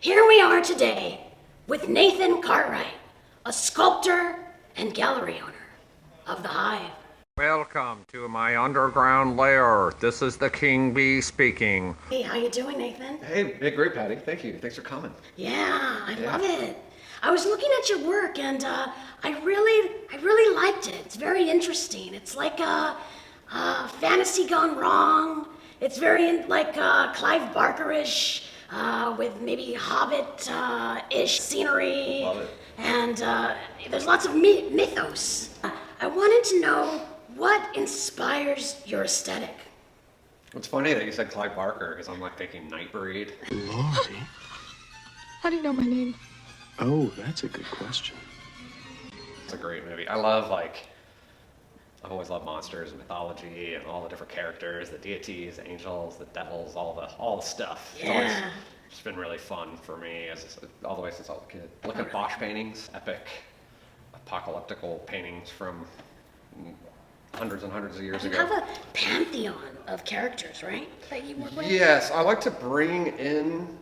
Here we are today with Nathan Cartwright, a sculptor and gallery owner of the Hive. Welcome to my underground lair. This is the King Bee speaking. Hey, how you doing, Nathan? Hey, great, Patti. Thank you. Thanks for coming. Yeah, I love it. I was looking at your work and I really liked it. It's very interesting. It's like a fantasy gone wrong. It's very like Clive Barker-ish, with maybe Hobbit-ish scenery. Love it. And there's lots of mythos. I wanted to know what inspires your aesthetic. It's funny that you said Clive Barker, because I'm like thinking Nightbreed. Lori? How do you know my name? Oh, that's a good question. It's a great movie. I've always loved monsters and mythology and all the different characters, the deities, the angels, the devils, all the stuff. Yeah. It's been really fun for me all the way since I was a kid. Look at Bosch paintings, epic, apocalyptical paintings from hundreds and hundreds of years You ago. have a pantheon of characters, right? That you work with? Yes, I like to bring in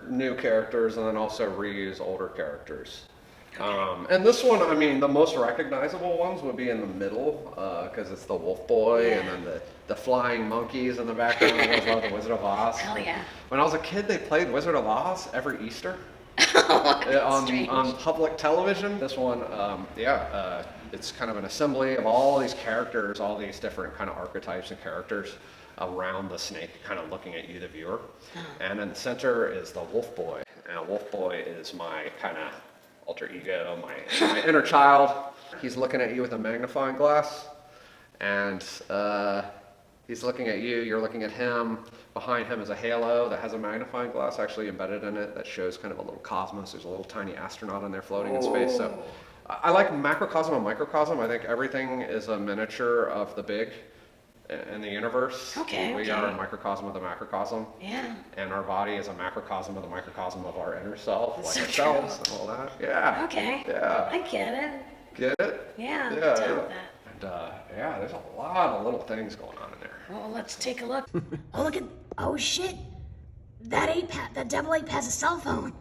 new characters and then also reuse older characters. And this one, I mean, the most recognizable ones would be in the middle, because it's the Wolf Boy, and then the flying monkeys in the background. I always loved the Wizard of Oz. Hell yeah. When I was a kid, they played Wizard of Oz every Easter Strange. on public television. This one, it's kind of an assembly of all these characters, all these different kind of archetypes and characters around the snake, kind of looking at you, the viewer. And in the center is the Wolf Boy. And Wolf Boy is my kind of alter ego, my inner child. He's looking at you with a magnifying glass, and he's looking at you, you're looking at him. Behind him is a halo that has a magnifying glass actually embedded in it that shows kind of a little cosmos. There's a little tiny astronaut in there floating in space. So I like macrocosm and microcosm. I think everything is a miniature of the big in the universe. We are a microcosm of the macrocosm. Yeah. And our body is a macrocosm of the microcosm of our inner self, That's like so ourselves true. and all that. Yeah. Okay. Yeah. I get it. Get it? Yeah, I'm Yeah. down with that. And there's a lot of little things going on in there. Well, let's take a look. Oh shit. That devil ape has a cell phone.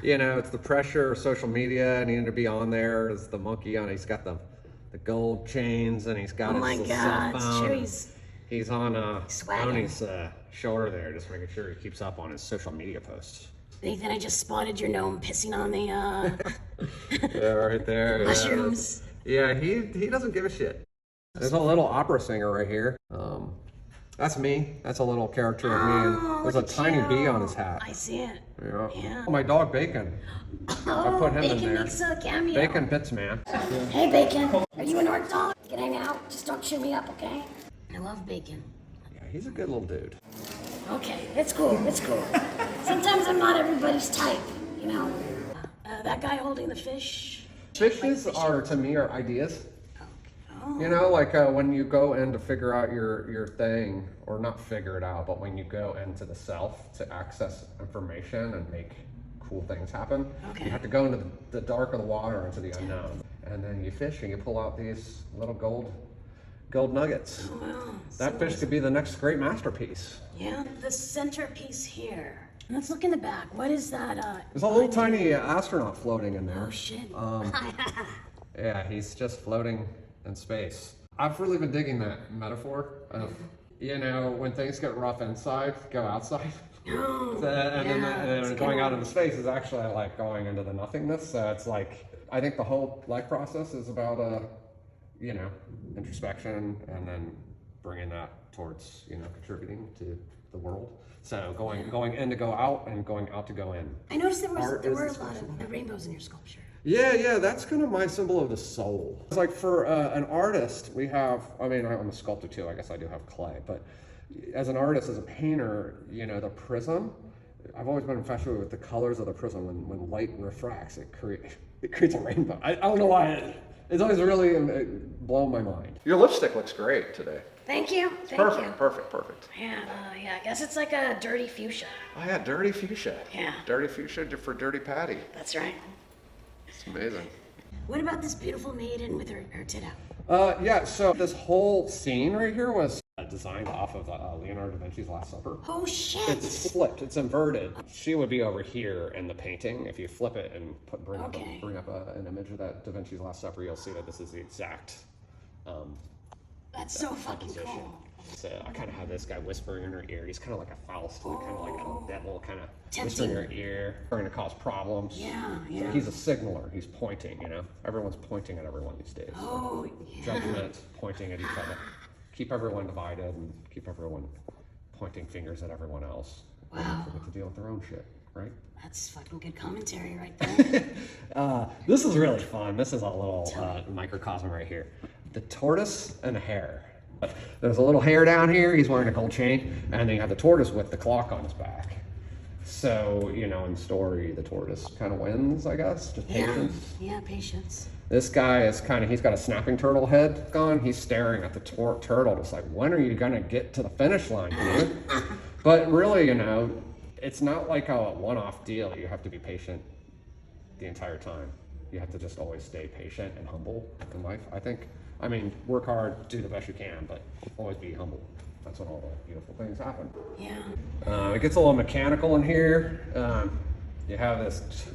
You know, it's the pressure of social media, needing to be on there. There's the monkey on. He's got the gold chains, and he's got Oh his my little God, cell it's phone. true, He's on swagging. Tony's shoulder there, just making sure he keeps up on his social media posts. Nathan, I just spotted your gnome pissing on the Yeah, right there. mushrooms. Yeah, he doesn't give a shit. There's a little opera singer right here. That's me. That's a little character of me. And there's a look at tiny you. bee on his hat. I see it. Yeah. Yeah. My dog Bacon. I put him Bacon in there. makes a cameo. Bacon bits, man. Hey, Bacon. Are you an art dog? You can hang out. Just don't chew me up, okay? I love Bacon. Yeah, he's a good little dude. Okay, it's cool. It's cool. Sometimes I'm not everybody's type, you know. That guy holding the fish. Fishes are, to me, are ideas. You know, like when you go in to figure out your thing, or not figure it out, but when you go into the self to access information and make cool things happen, you have to go into the dark of the water, into the unknown. And then you fish and you pull out these little gold nuggets. Wow. That fish could be the next great masterpiece. Yeah, the centerpiece here. Let's look in the back. What is that? There's a little tiny astronaut floating in there. Oh, shit. Yeah, he's just floating in space. I've really been digging that metaphor of, you know, when things get rough inside, go outside. Oh, And then going out into space is actually like going into the nothingness. So it's like, I think the whole life process is about, you know, introspection, and then bringing that towards, you know, contributing to the world. So going in to go out, and going out to go in. I noticed there Art were is a lot of rainbows in your sculpture. Yeah, that's kind of my symbol of the soul. It's like for an artist, we have, I mean, I'm a sculptor too, I guess I do have clay, but as an artist, as a painter, you know, the prism, I've always been infatuated with the colors of the prism. When light refracts, it creates a rainbow. I don't know why, it's always really blown my mind. Your lipstick looks great today. Thank you. Thank you. Perfect. Yeah, I guess it's like a dirty fuchsia. Oh yeah, dirty fuchsia. Yeah. Dirty fuchsia for Dirty Patti. That's right. It's amazing. What about this beautiful maiden with her tit out? Yeah, so this whole scene right here was designed off of Leonardo da Vinci's Last Supper. Oh shit! It's flipped. It's inverted. She would be over here in the painting. If you flip it and bring up an image of that Da Vinci's Last Supper, you'll see that this is the exact. That's so fucking cool. So I kind of have this guy whispering in her ear. He's kind of like a Faust, kind of like a devil, kind of whispering in her ear, trying to cause problems. Yeah. So he's a signaler. He's pointing. Everyone's pointing at everyone these days. Oh, yeah. Judgment, pointing at each other. Keep everyone divided and keep everyone pointing fingers at everyone else. Wow. And forget to deal with their own shit, right? That's fucking good commentary right there. This is really fun. This is a little microcosm right here. The tortoise and the hare. There's a little hare down here. He's wearing a gold chain, and then you have the tortoise with the clock on his back. So, in the story, the tortoise kind of wins, I guess. Just patience. Yeah, patience. This guy is he's got a snapping turtle head going. He's staring at the turtle, just like, when are you gonna get to the finish line, dude? But really, it's not like a one-off deal. You have to be patient the entire time. You have to just always stay patient and humble in life, I think. I mean, work hard, do the best you can, but always be humble. That's when all the beautiful things happen. Yeah. It gets a little mechanical in here. You have this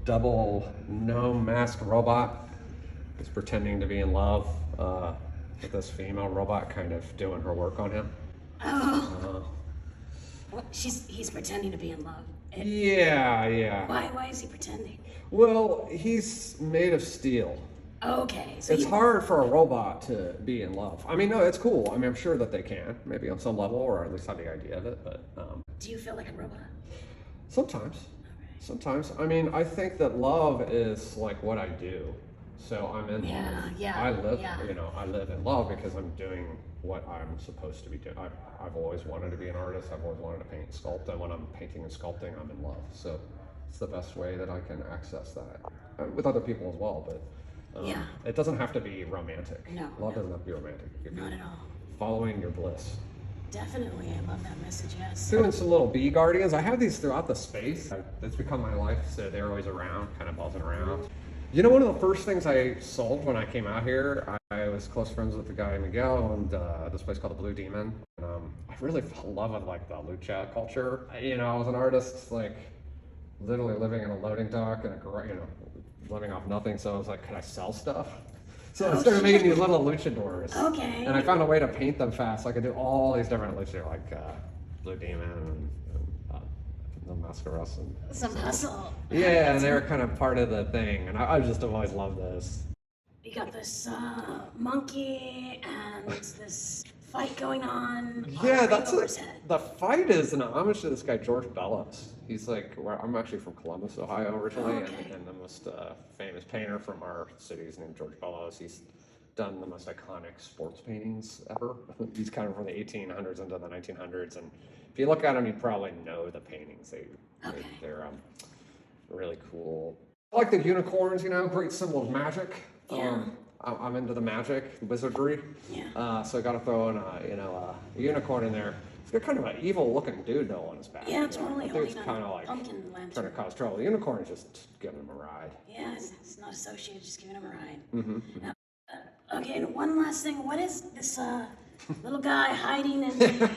double gnome masked robot who's pretending to be in love with this female robot kind of doing her work on him. Oh. He's pretending to be in love. Yeah. Why is he pretending? Well, he's made of steel. Okay. So It's hard for a robot to be in love. I mean, no, it's cool. I mean, I'm sure that they can, maybe on some level, or at least have the idea of it, but... Do you feel like a robot? Sometimes. Sometimes. I mean, I think that love is like what I do. So I'm in love. Yeah. I live, I live in love because I'm doing what I'm supposed to be doing. I've always wanted to be an artist. I've always wanted to paint and sculpt. And when I'm painting and sculpting, I'm in love. So it's the best way that I can access that. With other people as well, but... It doesn't have to be romantic. No. Love doesn't have to be romantic. It could be Not at all. following your bliss. Definitely. I love that message, yes. Doing some little bee guardians. I have these throughout the space. It's become my life, so they're always around, kind of buzzing around. One of the first things I sold when I came out here, I was close friends with the guy Miguel and this place called the Blue Demon. And, I really fell in love with the lucha culture. I was an artist, literally living in a loading dock and living off nothing. So I was like, could I sell stuff? So I started making these little luchadors. Okay. And I found a way to paint them fast. So I could do all these different luchadors, like Blue Demon and the Mascaras. And Some hustle. yeah, and they were kind of part of the thing. And I just have always loved this. You got this monkey and this fight going on. Yeah, right that's over his head. the fight is an homage to this guy George Bellows. He's I'm actually from Columbus, Ohio originally, and the most famous painter from our city is named George Bellows. He's done the most iconic sports paintings ever. He's kind of from the 1800s into the 1900s, and if you look at them, you probably know the paintings. They're really cool. I like the unicorns, great symbol of magic. Yeah. I'm into the magic, wizardry. Yeah. So I got to throw in a unicorn in there. He's got kind of an evil-looking dude though on his back. Yeah, totally. I think it's Holding kind of a pumpkin lantern. trying to cause trouble. The unicorn is just giving him a ride. Yeah, it's not associated, just giving him a ride. Mm-hmm. Now, okay, and one last thing. What is this little guy hiding in?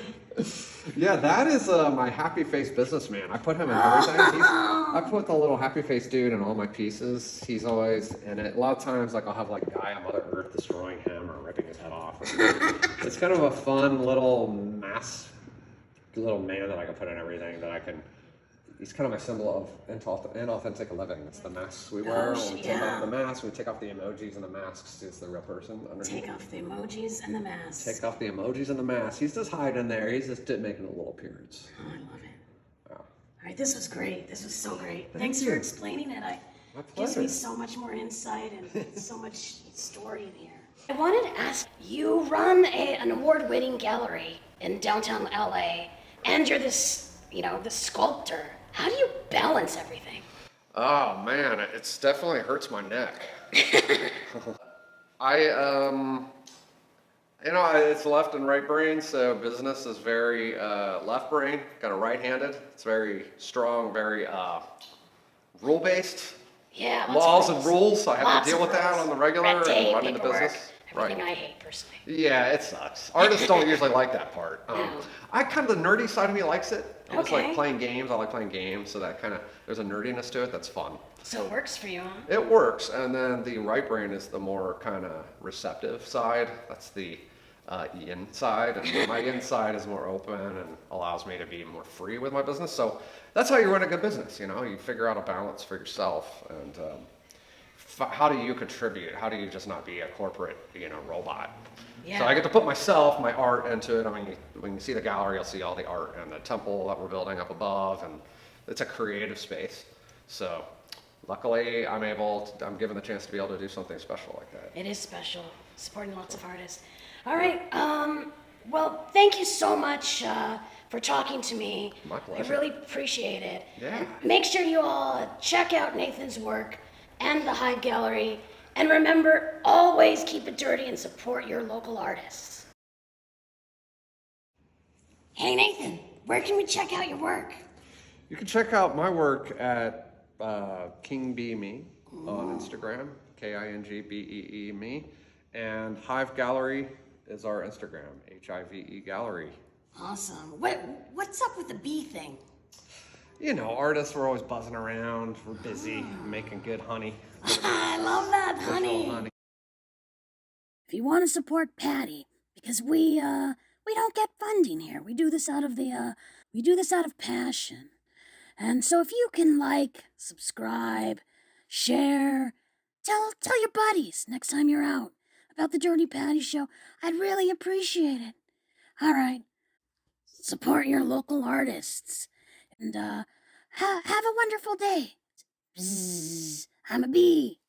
Yeah, that is my happy face businessman. I put him in everything. I put the little happy face dude in all my pieces. He's always in it. A lot of times, I'll have Guy on Mother Earth destroying him or ripping his head off. It's kind of a fun little man that I can put in everything that I can. He's kind of my symbol of inauthentic living. It's the masks we wear. When we take off the masks, we take off the emojis and the masks. It's the real person underneath. Take off the emojis and the masks. Take off the emojis and the masks. He's just hiding there. He's just making a little appearance. Oh, I love it. All right, this was great. This was so great. Thank Thanks you. for explaining it. My It gives pleasure. me so much more insight and so much story in here. I wanted to ask, you run an award-winning gallery in downtown LA, and you're this sculptor. How do you balance everything? Oh man, it's definitely hurts my neck. It's left and right brain, so business is very left brain, kind of right-handed. It's very strong, very rule-based. Yeah, Laws and rules, so I have to deal with that on the regular Red tape, and running the paperwork. business. Everything I hate personally. Yeah, it sucks. Artists don't usually like that part. No. I kind of the nerdy side of me likes it. I just Okay. like playing games. I like playing games, so that kind of there's a nerdiness to it that's fun. So it works for you, huh? It works, and then the right brain is the more kind of receptive side. That's the yin side, and my yin side is more open and allows me to be more free with my business. So that's how you run a good business. You know, you figure out a balance for yourself, and how do you contribute? How do you just not be a corporate, robot? Yeah. So I get to put myself, my art into it. I mean, when you see the gallery, you'll see all the art and the temple that we're building up above, and it's a creative space. So luckily, I'm given the chance to be able to do something special like that. It is special, supporting lots of artists. All right, well, thank you so much for talking to me. My pleasure. I really appreciate it. Yeah. Make sure you all check out Nathan's work and the Hive Gallery. And remember, always keep it dirty and support your local artists. Hey, Nathan, where can we check out your work? You can check out my work at King Bee Me on Instagram, KINGBEE me, and Hive Gallery is our Instagram, HIVE Gallery. Awesome. What's up with the bee thing? You know, artists were always buzzing around. We're busy making good honey. I love that, honey. If you want to support Patti, because we don't get funding here. We do this out of passion. And so if you can subscribe, share, tell your buddies next time you're out about the Dirty Patti Show, I'd really appreciate it. All right. Support your local artists. And have a wonderful day. Bzzz, I'm a bee.